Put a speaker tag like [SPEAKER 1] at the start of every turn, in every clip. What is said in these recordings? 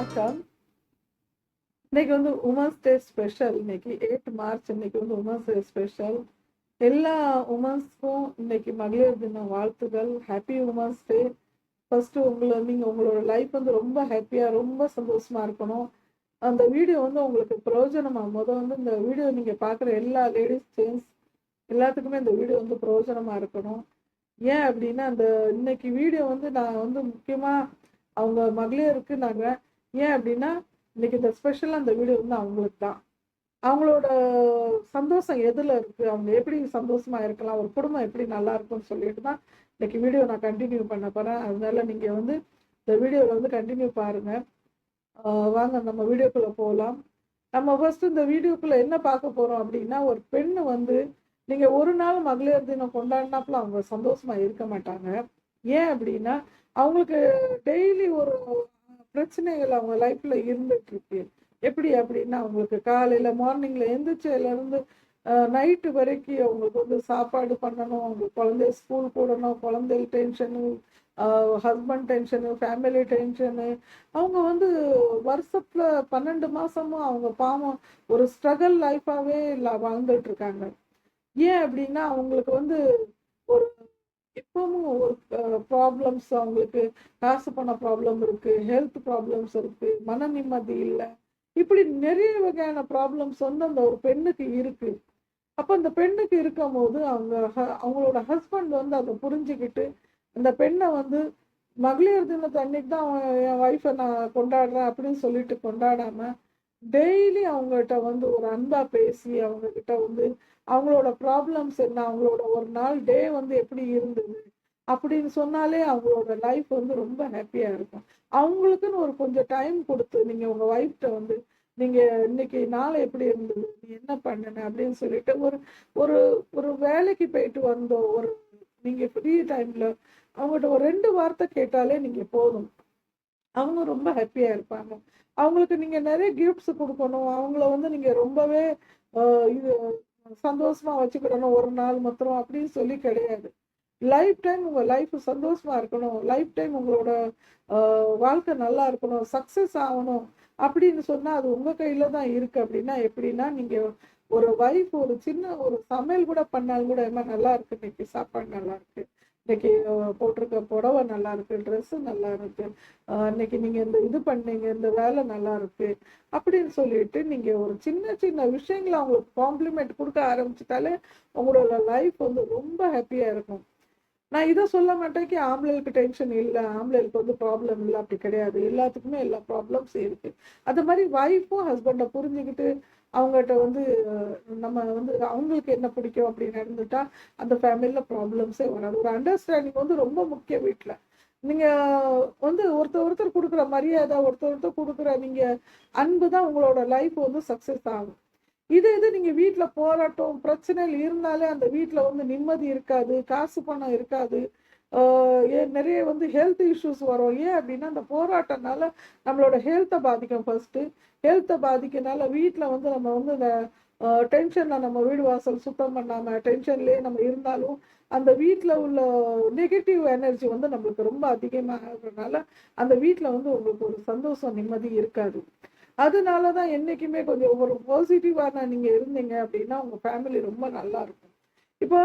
[SPEAKER 1] வணக்கம். இன்னைக்கு வந்து உமன்ஸ் டே ஸ்பெஷல். இன்னைக்கு 8 மார்ச். இன்னைக்கு வந்து உமன்ஸ் டே ஸ்பெஷல். எல்லா உமன்ஸ்க்கும் இன்னைக்கு மகளிர் தின வாழ்த்துகள். Happy women's day. ஃபர்ஸ்ட் நீங்க உங்களோட லைஃப் வந்து ரொம்ப ஹாப்பியா ரொம்ப சந்தோஷமா இருக்கணும். அந்த வீடியோ வந்து உங்களுக்கு பிரயோஜனமா வந்து இந்த வீடியோ நீங்க பார்க்குற எல்லா லேடிஸ் ஜென்ட்ஸ் எல்லாத்துக்குமே இந்த வீடியோ வந்து பிரயோஜனமா இருக்கணும். ஏன் அப்படின்னா அந்த இன்னைக்கு வீடியோ வந்து நான் வந்து முக்கியமா அவங்க மகளிருக்கு ஏன் அப்படின்னா இன்னைக்கு இந்த ஸ்பெஷலாக அந்த வீடியோ வந்து அவங்களுக்கு தான். அவங்களோட சந்தோஷம் எதில் இருக்குது, அவங்க எப்படி சந்தோஷமாக இருக்கலாம், ஒரு குடும்பம் எப்படி நல்லா இருக்கும்னு சொல்லிட்டு தான் இன்னைக்கு வீடியோ நான் கண்டினியூ பண்ண போகிறேன். அதனால நீங்கள் வந்து இந்த வீடியோவில் வந்து கண்டினியூ பாருங்கள். வாங்க நம்ம வீடியோக்குள்ளே போகலாம். நம்ம ஃபர்ஸ்ட் இந்த வீடியோக்குள்ளே என்ன பார்க்க போகிறோம் அப்படின்னா, ஒரு பெண்ணு வந்து நீங்கள் ஒரு நாள் மகளிர் தினம் கொண்டாடினாப்புல அவங்க சந்தோஷமாக இருக்க மாட்டாங்க. ஏன் அப்படின்னா அவங்களுக்கு டெய்லி ஒரு பிரச்சனைகள் அவங்க லைஃப்ல இருந்துட்டு இருக்கு. எப்படி அப்படின்னா அவங்களுக்கு காலையில மார்னிங்ல எந்திரிச்சதுலேருந்து நைட்டு வரைக்கும் அவங்களுக்கு வந்து சாப்பாடு பண்ணணும், அவங்க குழந்தைய ஸ்கூல் போடணும், குழந்தை tension, husband tension, family tension. அவங்க வந்து வருஷத்துல 12 மாசமும் அவங்க பாவம் ஒரு ஸ்ட்ரகிள் லைஃபாவே வாழ்ந்துட்டு இருக்காங்க. ஏன் அப்படின்னா அவங்களுக்கு வந்து ஒரு எப்பவும் ஒரு ப்ராப்ளம்ஸ், அவங்களுக்கு காசு பண ப்ராப்ளம் இருக்கு, ஹெல்த் ப்ராப்ளம்ஸ் இருக்கு, மன நிம்மதி இல்லை, இப்படி நிறைய வகையான ப்ராப்ளம்ஸ் வந்து அந்த ஒரு பெண்ணுக்கு இருக்கு. அப்போ அந்த பெண்ணுக்கு இருக்கும் போது அவங்களோட ஹஸ்பண்ட் வந்து அதை புரிஞ்சுக்கிட்டு அந்த பெண்ணை வந்து மகளிர் தினத்து அன்னைக்கு தான் என் ஒய்ஃபை நான் கொண்டாடுறேன் அப்படின்னு சொல்லிட்டு கொண்டாடாம டெய்லி அவங்ககிட்ட வந்து ஒரு அன்பா பேசி அவங்க கிட்ட வந்து அவங்களோட ப்ராப்ளம்ஸ் என்ன, அவங்களோட ஒரு நாள் டே வந்து எப்படி இருந்தது அப்படின்னு சொன்னாலே அவங்களோட லைஃப் வந்து ரொம்ப ஹாப்பியா இருக்கும். அவங்களுக்குன்னு ஒரு கொஞ்சம் டைம் கொடுத்து நீங்க உங்க ஒய்ஃப்ட்ட வந்து நீங்க இன்னைக்கு நாள் எப்படி இருந்தது, நீ என்ன பண்ணுன அப்படின்னு சொல்லிட்டு ஒரு ஒரு ஒரு வேலைக்கு போயிட்டு வந்தோம், ஒரு நீங்க ஃப்ரீ டைம்ல அவங்ககிட்ட ஒரு 2 வார்த்தை கேட்டாலே நீங்க போதும், அவங்க ரொம்ப ஹாப்பியா இருப்பாங்க. அவங்களுக்கு நீங்க நிறைய கிஃப்ட்ஸ் கொடுக்கணும், அவங்கள வந்து நீங்க ரொம்பவே இது சந்தோஷமா வச்சுக்கிடணும் ஒரு நாள் மாத்திரம் அப்படின்னு சொல்லி கிடையாது. லைஃப் டைம் உங்க லைஃப் சந்தோஷமா இருக்கணும், லைஃப் டைம் உங்களோட வாழ்க்கை நல்லா இருக்கணும், சக்சஸ் ஆகணும் அப்படின்னு சொன்னா அது உங்க கையில தான் இருக்கு. அப்படின்னா எப்படின்னா நீங்க ஒரு வைஃப் ஒரு சின்ன ஒரு சமையல் கூட பண்ணாலும் கூட என்ன நல்லா இருக்கு, இன்னைக்கு சாப்பாடு நல்லா இருக்கு, இன்னைக்கு போட்டிருக்க புடவை நல்லா இருக்கு, ட்ரெஸ்ஸு நல்லா இருக்கு, இன்னைக்கு நீங்க இந்த இது பண்ணீங்க, இந்த வேலை நல்லா இருக்கு அப்படின்னு சொல்லிட்டு நீங்க ஒரு சின்ன சின்ன விஷயங்களை அவங்களுக்கு காம்ப்ளிமெண்ட் கொடுக்க ஆரம்பிச்சிட்டாலே உங்களோட லைஃப் வந்து ரொம்ப ஹாப்பியா இருக்கும். நான் இதை சொல்ல மாட்டேன் ஆம்பளைக்கு டென்ஷன் இல்லை, ஆம்பளைக்கு வந்து ப்ராப்ளம் இல்லை, அப்படி கிடையாது. எல்லாத்துக்குமே எல்லா ப்ராப்ளம்ஸ் இருக்கு. அது மாதிரி ஒய்ஃபும் ஹஸ்பண்டை புரிஞ்சுக்கிட்டு அவங்ககிட்ட வந்து நம்ம வந்து அவங்களுக்கு என்ன பிடிக்கும் அப்படின்னு நடந்துட்டா அந்த ஃபேமிலியில் ப்ராப்ளம்ஸே வராது. ஒரு அண்டர்ஸ்டாண்டிங் வந்து ரொம்ப முக்கியம் வீட்டில். நீங்க வந்து ஒருத்தர் கொடுக்குற மரியாதை, ஒருத்தர் கொடுக்குற நீங்க அன்பு தான் உங்களோட லைஃப் வந்து சக்சஸ் ஆகும். இது நீங்க வீட்டுல போராட்டம் பிரச்சனைகள் இருந்தாலே அந்த வீட்டுல வந்து நிம்மதி இருக்காது, காசு பணம் இருக்காது, நிறைய வந்து ஹெல்த் இஷ்யூஸ் வரும். ஏன் அப்படின்னா அந்த போராட்டம்னால நம்மளோட ஹெல்த்தை பாதிக்கும். ஃபர்ஸ்ட் ஹெல்த்தை பாதிக்கனால வீட்டுல வந்து நம்ம வந்து இந்த டென்ஷன்ல நம்ம வீடு வாசல் சுத்தம் பண்ணாம டென்ஷன்லயே நம்ம இருந்தாலும் அந்த வீட்டுல உள்ள நெகட்டிவ் எனர்ஜி வந்து நம்மளுக்கு ரொம்ப அதிகமாகிறதுனால அந்த வீட்டுல வந்து உங்களுக்கு ஒரு சந்தோஷம் நிம்மதி இருக்காது. அதனால தான் என்றைக்குமே கொஞ்சம் ஒரு பாசிட்டிவான நீங்கள் இருந்தீங்க அப்படின்னா உங்கள் ஃபேமிலி ரொம்ப நல்லா இருக்கும். இப்போ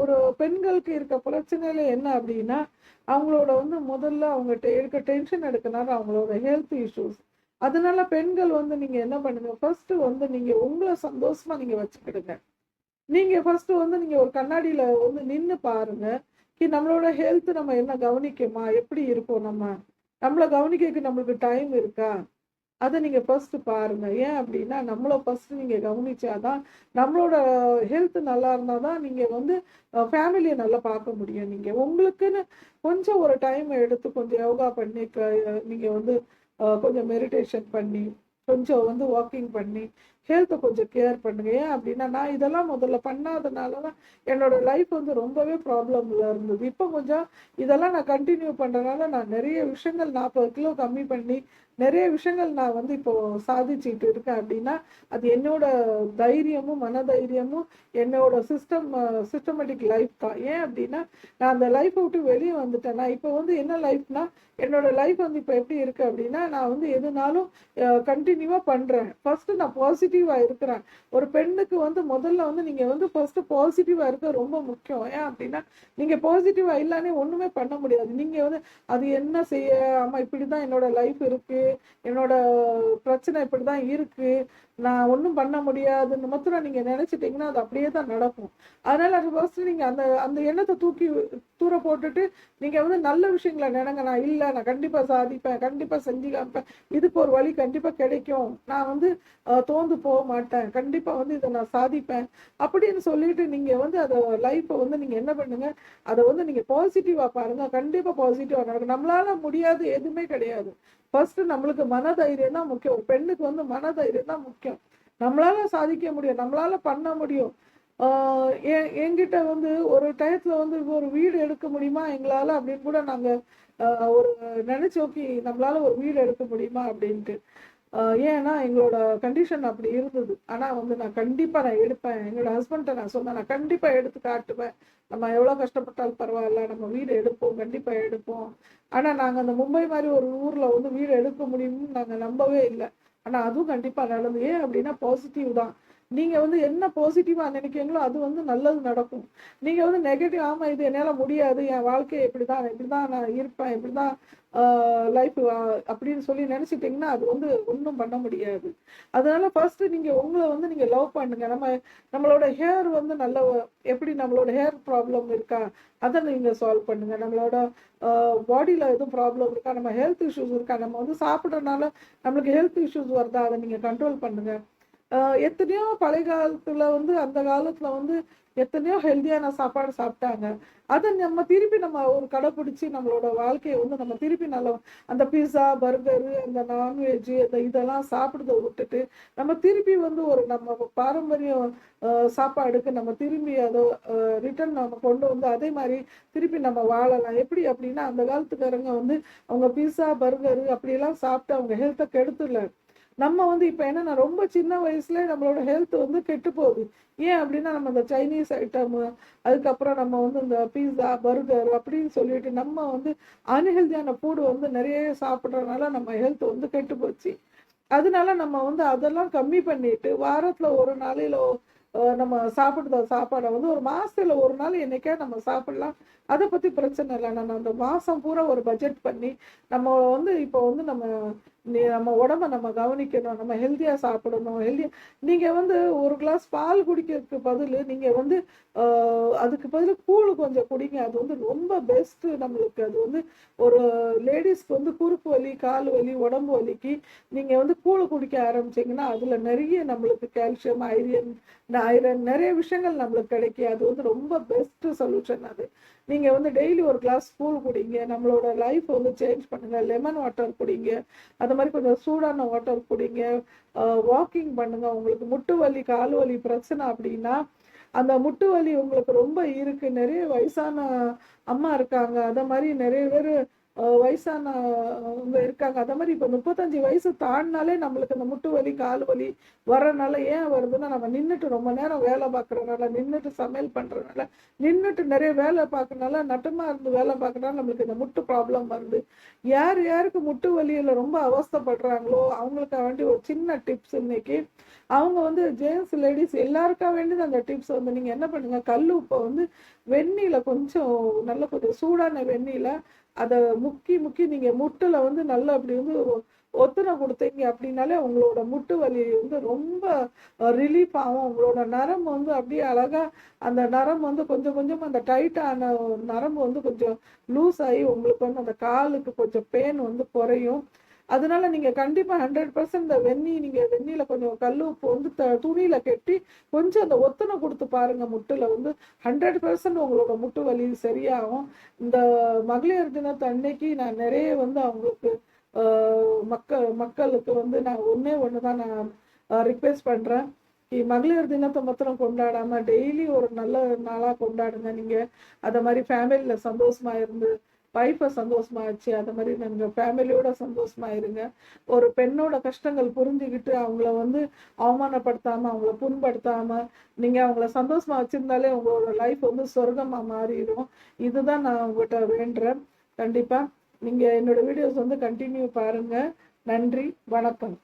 [SPEAKER 1] ஒரு பெண்களுக்கு இருக்க பிரச்சனையில என்ன அப்படின்னா அவங்களோட வந்து முதல்ல அவங்க இருக்க டென்ஷன் எடுக்கனால அவங்களோட ஹெல்த் இஷ்யூஸ். அதனால பெண்கள் வந்து நீங்கள் என்ன பண்ணுங்க, ஃபர்ஸ்ட் வந்து நீங்கள் உங்களை சந்தோஷமா நீங்கள் வச்சுக்கிடுங்க. நீங்கள் ஃபர்ஸ்ட் வந்து நீங்கள் ஒரு கண்ணாடியில் வந்து நின்று பாருங்க, நம்மளோட ஹெல்த் நம்ம என்ன கவனிக்குமா, எப்படி இருக்கோம், நம்மளை கவனிக்க நம்மளுக்கு டைம் இருக்கா, அதை நீங்கள் ஃபர்ஸ்ட் பாருங்க. ஏன் அப்படின்னா நம்மளை ஃபர்ஸ்ட் நீங்கள் கவனிச்சாதான் நம்மளோட ஹெல்த் நல்லா இருந்தால் தான் நீங்கள் வந்து ஃபேமிலியை நல்லா பார்க்க முடியும். நீங்கள் உங்களுக்குன்னு கொஞ்சம் ஒரு டைம் எடுத்து கொஞ்சம் யோகா பண்ணி நீங்கள் வந்து கொஞ்சம் மெடிடேஷன் பண்ணி கொஞ்சம் வந்து வாக்கிங் பண்ணி ஹெல்த்தை கொஞ்சம் கேர் பண்ணுங்க. ஏன் அப்படின்னா நான் இதெல்லாம் முதல்ல பண்ணாதனால தான் என்னோட லைஃப் வந்து ரொம்பவே ப்ராப்ளம்ல இருந்தது. இப்போ கொஞ்சம் இதெல்லாம் நான் கண்டினியூ பண்ணுறதுனால நான் நிறைய விஷயங்கள் 40 கிலோ கம்மி பண்ணி நிறைய விஷயங்கள் நான் வந்து இப்போ சாதிச்சுட்டு இருக்கேன். அப்படின்னா அது என்னோட தைரியமும் மனதைரியமும் என்னோட சிஸ்டமேட்டிக் லைஃப் தான். ஏன் அப்படின்னா நான் அந்த லைஃப்பை விட்டு வெளியே வந்துட்டேன். நான் இப்போ வந்து என்ன லைஃப்னா என்னோட லைஃப் வந்து இப்போ எப்படி இருக்கு அப்படின்னா நான் வந்து எதுனாலும் கண்டினியூவாக பண்ணுறேன். ஃபர்ஸ்ட் நான் பாசிட்டிவாக இருக்கிறேன். ஒரு பெண்ணுக்கு வந்து முதல்ல வந்து நீங்கள் வந்து ஃபர்ஸ்ட் பாசிட்டிவாக இருக்க ரொம்ப முக்கியம். ஏன் அப்படின்னா நீங்கள் பாசிட்டிவாக இல்லைன்னே ஒன்றுமே பண்ண முடியாது. நீங்கள் வந்து அது என்ன செய்ய, ஆமாம் இப்படி தான் என்னோட லைஃப் இருக்குது, என்னோட பிரச்சனை இப்படி தான் இருக்குது, நான் ஒன்றும் பண்ண முடியாதுன்னு மாத்திரம் நீங்கள் நினச்சிட்டிங்கன்னா அது அப்படியே தான் நடக்கும். அதனால் அது ஃபர்ஸ்ட் நீங்கள் அந்த அந்த எண்ணத்தை தூர போட்டுட்டு நீங்கள் வந்து நல்ல விஷயங்களை நினைங்க. நான் இல்லை, நான் கண்டிப்பாக சாதிப்பேன், கண்டிப்பாக செஞ்சு காமிப்பேன், இதுக்கு ஒரு வழி கண்டிப்பாக கிடைக்கும், நான் வந்து தோந்து போக மாட்டேன், கண்டிப்பாக வந்து இதை நான் சாதிப்பேன் அப்படின்னு சொல்லிட்டு நீங்கள் வந்து அதை லைஃப்பை வந்து நீங்கள் என்ன பண்ணுங்க, அதை வந்து நீங்கள் பாசிட்டிவாக பாருங்கள். கண்டிப்பாக பாசிட்டிவாக நடக்கும். நம்மளால முடியாது எதுவுமே கிடையாது. ஃபர்ஸ்ட் நம்மளுக்கு மனதைரியம் தான் முக்கியம். ஒரு பெண்ணுக்கு வந்து மனதைரியம் தான் முக்கியம். நம்மளால சாதிக்க முடியும், நம்மளால பண்ண முடியும். என்கிட்ட வந்து ஒரு டயத்துல வந்து ஒரு வீடு எடுக்க முடியுமா எங்களால அப்படின்னு கூட நாங்க ஒரு நினைச்சு ஓகே நம்மளால ஒரு வீடு எடுக்க முடியுமா அப்படின்ட்டு. ஏன்னா எங்களோட கண்டிஷன் அப்படி இருந்தது. ஆனா வந்து நான் கண்டிப்பா நான் எடுப்பேன். என்னோட ஹஸ்பண்ட்ட நான் சொன்னேன், நான் கண்டிப்பா எடுத்து காட்டுவேன். நம்ம எவ்வளவு கஷ்டப்பட்டாலும் பரவாயில்ல, நம்ம வீடு எடுப்போம், கண்டிப்பா எடுப்போம். ஆனா நாங்க அந்த மும்பை மாதிரி ஒரு ஊர்ல வந்து வீடு எடுக்க முடியும்னு நாங்க நம்பவே இல்லை. ஆனா அதுவும் கண்டிப்பா நடந்தது. ஏன் அப்படின்னா பாசிட்டிவ் தான். நீங்க வந்து என்ன பாசிட்டிவா நினைக்கிறீங்களோ அது வந்து நல்லது நடக்கும். நீங்க வந்து நெகட்டிவ், ஆமா இது என்னால முடியாது, என் வாழ்க்கை இப்படிதான் நான் இருப்பேன், இப்படிதான் லைஃப் அப்படின்னு சொல்லி நினைச்சிட்டீங்கன்னா அது வந்து ஒன்றும் பண்ண முடியாது. அதனால ஃபர்ஸ்ட் நீங்க உங்களை வந்து நீங்க லவ் பண்ணுங்க. நம்மளோட ஹேர் வந்து நல்ல எப்படி நம்மளோட ஹேர் ப்ராப்ளம் இருக்கா அதை நீங்க சால்வ் பண்ணுங்க. நம்மளோட பாடியில எதுவும் ப்ராப்ளம் இருக்கா, நம்ம ஹெல்த் இஷ்யூஸ் இருக்கா, நம்ம வந்து சாப்பிட்றதுனால நம்மளுக்கு ஹெல்த் இஷ்யூஸ் வருதா, அதை நீங்க கண்ட்ரோல் பண்ணுங்க. எத்தனையோ பழைய காலத்துல வந்து அந்த காலத்துல வந்து எத்தனையோ ஹெல்தியான சாப்பாடு சாப்பிட்டாங்க. அதை நம்ம திருப்பி நம்ம ஒரு கடைப்பிடிச்சு நம்மளோட வாழ்க்கையை வந்து நம்ம திருப்பி நல்ல அந்த பீஸா பர்கரு அந்த நான்வெஜ் அந்த இதெல்லாம் சாப்பிடுறத விட்டுட்டு நம்ம திருப்பி வந்து ஒரு நம்ம பாரம்பரிய சாப்பாடுக்கு நம்ம திரும்பி அதை ரிட்டர்ன் நம்ம கொண்டு வந்து அதே மாதிரி திருப்பி நம்ம வாழலாம். எப்படி அப்படின்னா அந்த காலத்துக்காரங்க வந்து அவங்க பீஸா பர்கரு அப்படியெல்லாம் சாப்பிட்டு அவங்க ஹெல்த்தை கெடுத்துல. நம்ம வந்து இப்போ என்னன்னா ரொம்ப சின்ன வயசுல நம்மளோட ஹெல்த் வந்து கெட்டு போகுது. ஏன் அப்படின்னா நம்ம இந்த சைனீஸ் ஐட்டம், அதுக்கப்புறம் நம்ம வந்து இந்த பீஸா பர்கர் அப்படின்னு சொல்லிட்டு நம்ம வந்து அன்ஹெல்தியான ஃபுட் வந்து நிறைய சாப்பிட்றதுனால நம்ம ஹெல்த் வந்து கெட்டு போச்சு. அதனால நம்ம வந்து அதெல்லாம் கம்மி பண்ணிட்டு வாரத்துல ஒரு நாளையில நம்ம சாப்பிடுற சாப்பாடை வந்து ஒரு மாசத்துல ஒரு நாள் என்னைக்கே நம்ம சாப்பிடலாம். அதை பத்தி பிரச்சனை இல்லை. நம்ம அந்த மாசம் பூரா ஒரு பட்ஜெட் பண்ணி நம்ம வந்து இப்போ வந்து நம்ம உடம்ப நம்ம கவனிக்கணும், நம்ம ஹெல்த்தியா சாப்பிடணும். நீங்க வந்து ஒரு கிளாஸ் பால் குடிக்கிறதுக்கு பதில் நீங்க வந்து அதுக்கு பதில் கூழ் கொஞ்சம் குடிங்க. அது வந்து ரொம்ப பெஸ்ட் நம்மளுக்கு. அது வந்து ஒரு லேடிஸ்க்கு வந்து குறுக்கு வலி கால் வலி உடம்பு வலிக்கு நீங்க வந்து கூழ் குடிக்க ஆரம்பிச்சீங்கன்னா அதுல நிறைய நம்மளுக்கு கால்சியம் ஐரன் நிறைய விஷயங்கள் நம்மளுக்கு கிடைக்கும். அது வந்து ரொம்ப பெஸ்ட் சொல்யூஷன். அது நீங்க வந்து டெய்லி ஒரு கிளாஸ் கூழ் குடிங்க. நம்மளோட லைஃப் வந்து சேஞ்ச் பண்ணுங்க. லெமன் வாட்டர் குடிங்க, அது மாதிரி கொஞ்சம் சூடான வாட்டர் குடிங்க. வாக்கிங் பண்ணுங்க. உங்களுக்கு முட்டு வலி கால் வலி பிரச்சனை அப்படின்னா அந்த முட்டு வலி உங்களுக்கு ரொம்ப இருக்கு, நிறைய வயசான அம்மா இருக்காங்க, அத மாதிரி நிறைய பேர் வயசானவங்க இருக்காங்க. அதே மாதிரி இப்போ 35 வயசு தாண்டினாலே நம்மளுக்கு இந்த முட்டு வலி கால் வலி வர்றதுனால ஏன் வருதுன்னா நம்ம நின்றுட்டு ரொம்ப நேரம் வேலை பார்க்கறதுனால, நின்றுட்டு சமையல் பண்றதுனால, நின்றுட்டு நிறைய வேலை பார்க்கறதுனால, நட்டமா இருந்து வேலை பார்க்கறதுனால நம்மளுக்கு இந்த முட்டு ப்ராப்ளம் வருது. யார் யாருக்கு முட்டு வலியில ரொம்ப அவஸ்தைப்படுறாங்களோ அவங்களுக்கு வேண்டி ஒரு சின்ன டிப்ஸ் இன்னைக்கு. அவங்க வந்து ஜென்ஸ் லேடிஸ் எல்லாருக்கா வேண்டியது அந்த டிப்ஸ் வந்து நீங்க என்ன பண்ணுங்க, கல் உப்பை வந்து வெந்நீல கொஞ்சம் நல்ல கொஞ்சம் சூடான வெந்நீல அதை முக்கி முக்கி நீங்க முட்டுல வந்து நல்லா அப்படி வந்து ஒத்தனை கொடுத்தீங்க அப்படின்னாலே உங்களோட முட்டு வலி வந்து ரொம்ப ரிலீஃப் ஆகும். உங்களோட நரம்பு வந்து அப்படியே அழகா அந்த நரம்பு வந்து கொஞ்சம் கொஞ்சம் அந்த டைட்டான நரம்பு வந்து கொஞ்சம் லூஸ் ஆகி உங்களுக்கு வந்து அந்த காலுக்கு கொஞ்சம் பெயின் வந்து குறையும். அதனால நீங்க கண்டிப்பா 100% இந்த நீங்க வெந்நீல கொஞ்சம் கல் உப்பு வந்து துணியில கட்டி கொஞ்சம் அந்த ஒத்தனை கொடுத்து பாருங்க. முட்டுல வந்து 100% உங்களோட முட்டு வலி சரியாகும். இந்த மகளிர் தினத்து அன்னைக்கு நான் நிறைய வந்து அவங்களுக்கு மக்களுக்கு வந்து நான் ஒண்ணே ஒண்ணுதான் நான் ரிக்வெஸ்ட் பண்ணுறேன். மகளிர் தினத்தை மாத்திரம் கொண்டாடாமல் டெய்லி ஒரு நல்ல நாளாக கொண்டாடுங்க. நீங்கள் அதை மாதிரி ஃபேமிலியில் சந்தோஷமாக இருந்து வைஃபை சந்தோஷமா வச்சு அதை மாதிரி நீங்கள் ஃபேமிலியோட சந்தோஷமா இருங்க. ஒரு பெண்ணோட கஷ்டங்கள் புரிஞ்சுக்கிட்டு அவங்கள வந்து அவமானப்படுத்தாமல் அவங்கள புண்படுத்தாமல் நீங்கள் அவங்கள சந்தோஷமா வச்சுருந்தாலே உங்களோட லைஃப் வந்து சொர்க்கமாக மாறிடும். இதுதான் நான் உங்கள்கிட்ட வேண்டுறேன். கண்டிப்பாக நீங்கள் என்னோடய வீடியோஸ் வந்து கண்டினியூ பாருங்கள். நன்றி, வணக்கம்.